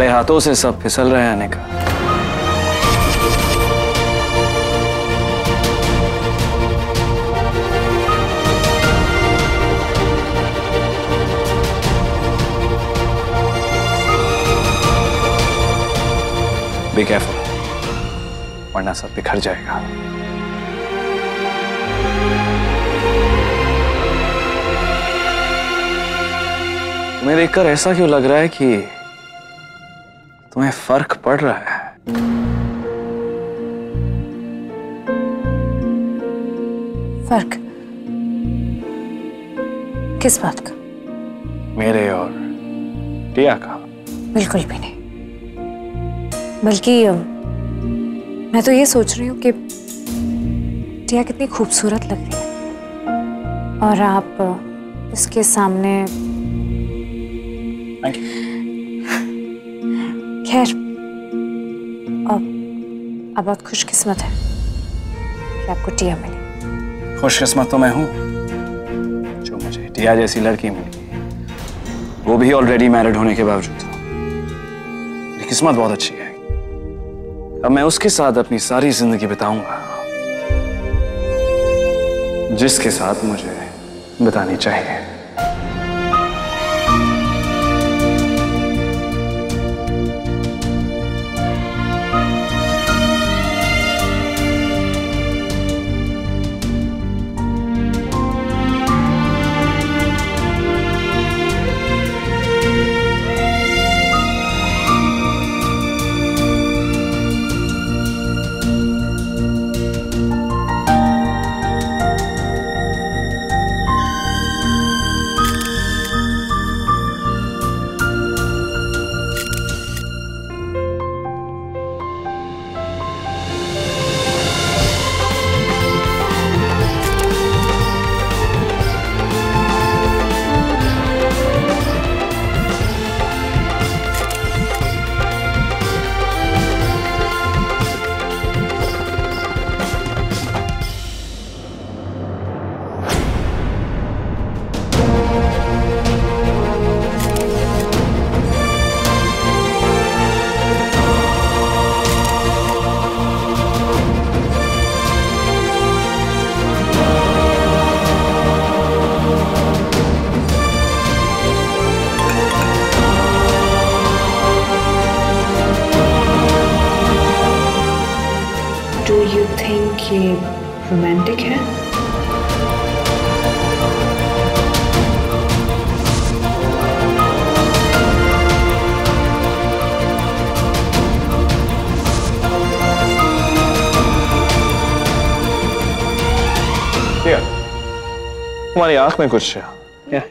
तुम्हारे हाथों से सब फिसल रहे हैं अनिका। बी केयरफुल, वरना सब बिखर जाएगा। तुम्हें देखकर ऐसा क्यों लग रहा है कि तुम्हें फर्क पड़ रहा है? फर्क? किस बात का? मेरे और टिया का? बिल्कुल भी नहीं। बल्कि मैं तो ये सोच रही हूँ कि टिया कितनी खूबसूरत लग रही है और आप इसके सामने। खैर, आप बहुत खुशकिस्मत है कि आपको टिया मिली। खुशकिस्मत तो मैं हूँ जो मुझे टिया जैसी लड़की मिली, वो भी ऑलरेडी मैरिड होने के बावजूद। मेरी किस्मत बहुत अच्छी है। अब मैं उसके साथ अपनी सारी जिंदगी बिताऊंगा जिसके साथ मुझे बितानी चाहिए। Do you think ये रोमांटिक है? तुम्हारी आंख में कुछ क्या?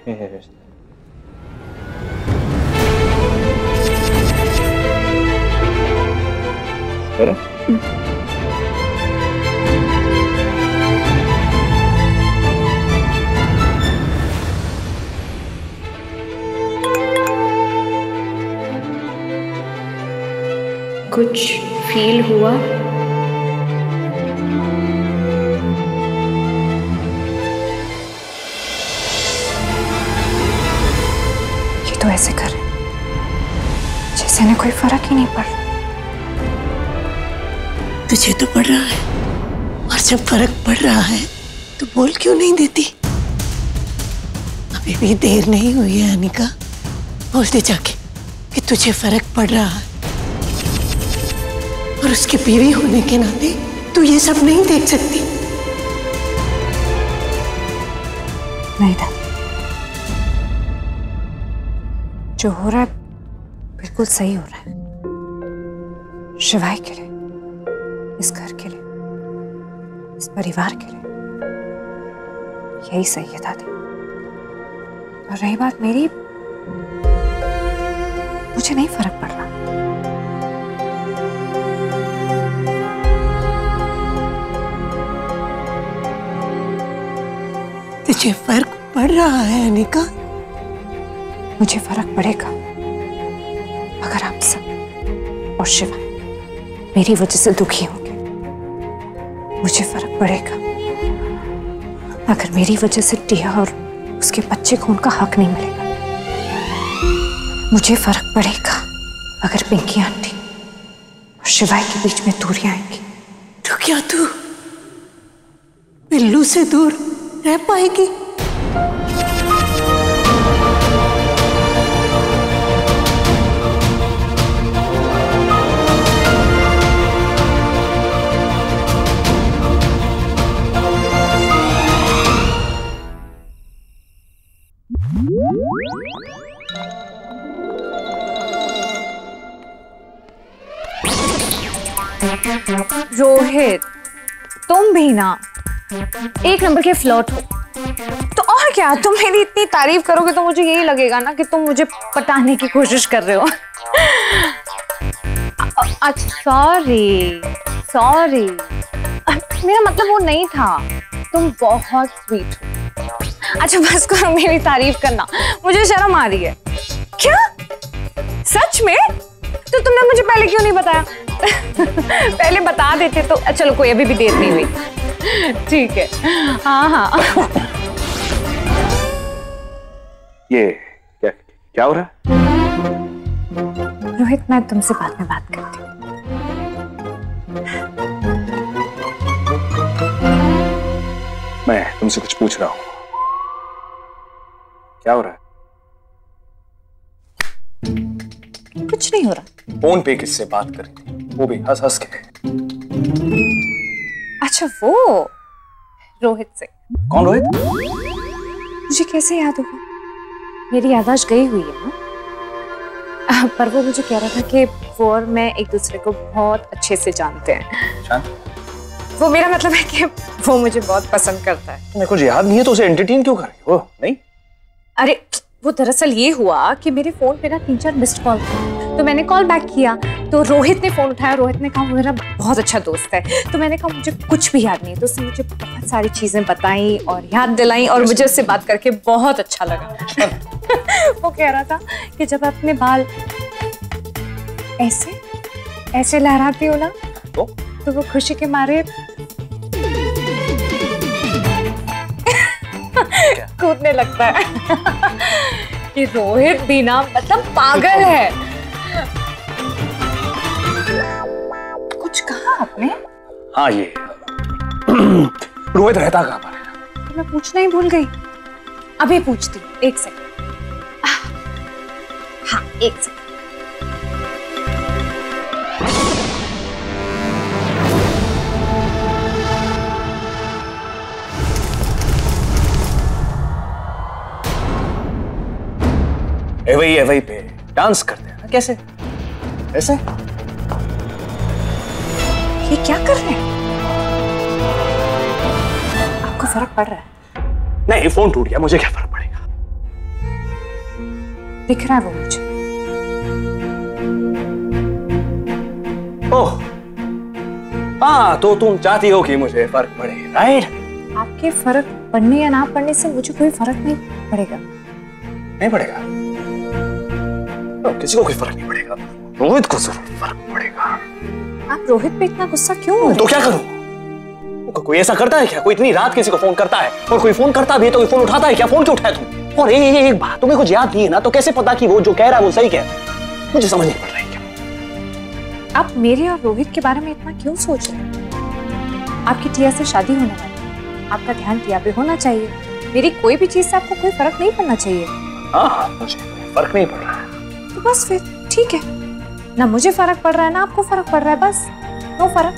कुछ फील हुआ? ये तो ऐसे कर जैसे इन्हें कोई फर्क ही नहीं पड़। तुझे तो पड़ रहा है, और जब फर्क पड़ रहा है तो बोल क्यों नहीं देती? अभी भी देर नहीं हुई है अनिका, बोल दे जाके कि तुझे फर्क पड़ रहा है। और उसकी बीवी होने के नाते तू ये सब नहीं देख सकती। नहीं दादी, जो हो रहा है बिल्कुल सही हो रहा है। शिवाय के लिए, इस घर के लिए, इस परिवार के लिए यही सही है दादी। और रही बात मेरी, मुझे नहीं फर्क पड़ रहा। तुझे फर्क पड़ रहा है अनिका? मुझे फर्क पड़ेगा अगर आप सब और शिवाय मेरी वजह से दुखी होंगे। मुझे फर्क पड़ेगा अगर मेरी वजह से टिया और उसके बच्चे को उनका हक नहीं मिलेगा। मुझे फर्क पड़ेगा अगर पिंकी आंटी और शिवाय के बीच में दूरियां आएंगी तो क्या तू बिल्लू से दूर रह पाएगी? रोहित, तुम भी ना एक नंबर के फ्लर्ट हो। तो और क्या, तुम मेरी इतनी तारीफ करोगे तो मुझे यही लगेगा ना कि तुम मुझे पटाने की कोशिश कर रहे हो। अच्छा, सॉरी, मेरा मतलब वो नहीं था। तुम बहुत स्वीट हो। अच्छा बस करो मेरी तारीफ करना, मुझे शर्म आ रही है। क्या? सच में? तो तुमने मुझे पहले क्यों नहीं बताया? पहले बता देते तो चलो कोई, अभी भी देर नहीं हुई। ठीक है, हाँ। ये क्या हो रहा है? रोहित, मैं तुमसे बाद में बात करती हूँ। मैं तुमसे कुछ पूछ रहा हूँ। क्या हो रहा है? कुछ नहीं हो रहा। फोन पे किससे बात कर रही थी, वो भी हंस हंस के? अच्छा वो रोहित से। कौन रोहित? मुझे कैसे याद होगा, मेरी याददाश्त गई हुई है ना। पर वो मुझे कह रहा था कि वो और मैं एक दूसरे को बहुत अच्छे से जानते हैं। वो मेरा मतलब है कि वो मुझे बहुत पसंद करता है। तुम्हें कुछ याद नहीं है तो उसे एंटरटेन क्यों कर रही हो? नहीं, अरे वो दरअसल ये हुआ कि मेरे फोन पे ना 3-4 मिस्ड कॉल था, तो मैंने कॉल बैक किया तो रोहित ने फोन उठाया। रोहित ने कहा वो मेरा बहुत अच्छा दोस्त है। तो मैंने कहा मुझे कुछ भी याद नहीं है। तो उसने मुझे बहुत सारी चीजें बताई और याद दिलाई और मुझे उससे बात करके बहुत अच्छा लगा। वो कह रहा था कि जब अपने बाल ऐसे लहराती हो ना तो वो खुशी के मारे कूदने लगता है। कि रोहित भी ना मतलब पागल है। कुछ कहा आपने? हाँ, ये रोहित रहता कहाँ पर है? तो मैं पूछना ही भूल गई। अभी पूछती हूँ, 1 सेकंड। हाँ, 1 सेकंड। वही पे डांस करते हैं ना? कैसे? ऐसे? ये क्या कर रहे हैं? आपको फर्क पड़ रहा है? नहीं, फोन टूट गया, मुझे क्या फर्क पड़ेगा? दिख रहा है वो मुझे। ओह, हाँ, तो तुम चाहती हो कि मुझे फर्क पड़े, राइट? आपके फर्क पड़ने या ना पड़ने से मुझे कोई फर्क नहीं पड़ेगा। नहीं पड़ेगा? किसी को कोई फर्क नहीं पड़ेगा, रोहित को जरूर फर्क पड़ेगा। आप रोहित पे इतना गुस्सा क्यों हो रहे? तो क्या करूं? कोई ऐसा करता है क्या? कोई इतनी रात किसी को फोन करता है? और कोई फोन करता भी है तो कोई फोन उठाता है क्या? फोन क्यों उठाया तुम? और एक बात, तुम्हें कुछ याद नहीं है ना, तो कैसे पता कि वो जो कह रहा है वो सही कह रहा है? मुझे समझ नहीं पड़ रही क्या। आप मेरे और रोहित के बारे में इतना क्यों सोच रहे हैं? आपकी टिया से शादी होने वाली है, आपका ध्यान टिया पे होना चाहिए। मेरी कोई भी चीज से आपको कोई फर्क नहीं पड़ना चाहिए। हाँ, मुझे फर्क नहीं पड़ रहा है। तो बस फिर ठीक है ना, मुझे फर्क पड़ रहा है ना आपको फर्क पड़ रहा है, बस नो फर्क।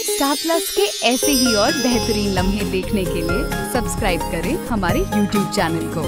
स्टार प्लस के ऐसे ही और बेहतरीन लम्हे देखने के लिए सब्सक्राइब करें हमारे YouTube चैनल को।